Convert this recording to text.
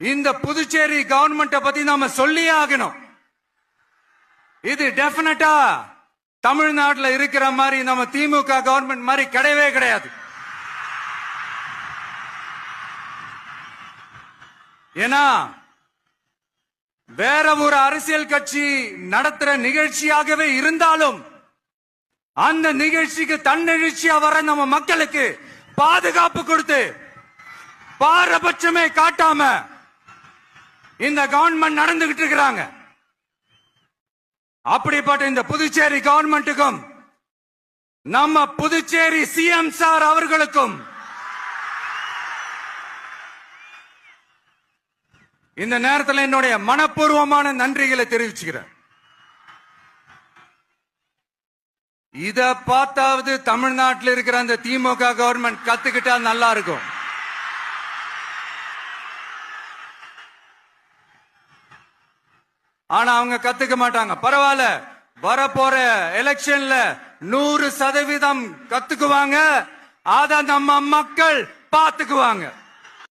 இந்த புதுச்சேரி கவர்மெண்ட்டை பத்தி நாம சொல்லியே ஆகணும். இது டெபினட்டா தமிழ்நாட்டில் இருக்கிற மாதிரி நம்ம திமுக கவர்மெண்ட் மாதிரி கிடையவே கிடையாது. ஏன்னா வேற ஒரு அரசியல் கட்சி நடத்துற நிகழ்ச்சியாகவே இருந்தாலும் அந்த நிகழ்ச்சிக்கு தன்னெழுச்சியா வர நம்ம மக்களுக்கு பாதுகாப்பு கொடுத்து பாரபட்சமே காட்டாம இந்த கவர்மெண்ட் நடந்துகிட்டு இருக்கிறாங்க. அப்படிப்பட்ட இந்த புதுச்சேரி கவர்மெண்ட்டுக்கும் நம்ம புதுச்சேரி சிஎம் சார் அவர்களுக்கும் இந்த நேரத்தில் என்னுடைய மனப்பூர்வமான நன்றிகளை தெரிவிச்சுக்கிறேன். இத பார்த்தாவது தமிழ்நாட்டில் இருக்கிற அந்த திமுக கவர்மெண்ட் கத்துக்கிட்டா நல்லா இருக்கும். ஆனா அவங்க கத்துக்க மாட்டாங்க. பரவாயில்ல, வரப்போற எலெக்ஷன்ல 100% கத்துக்குவாங்க. அத நம்ம மக்கள் பாத்துக்குவாங்க.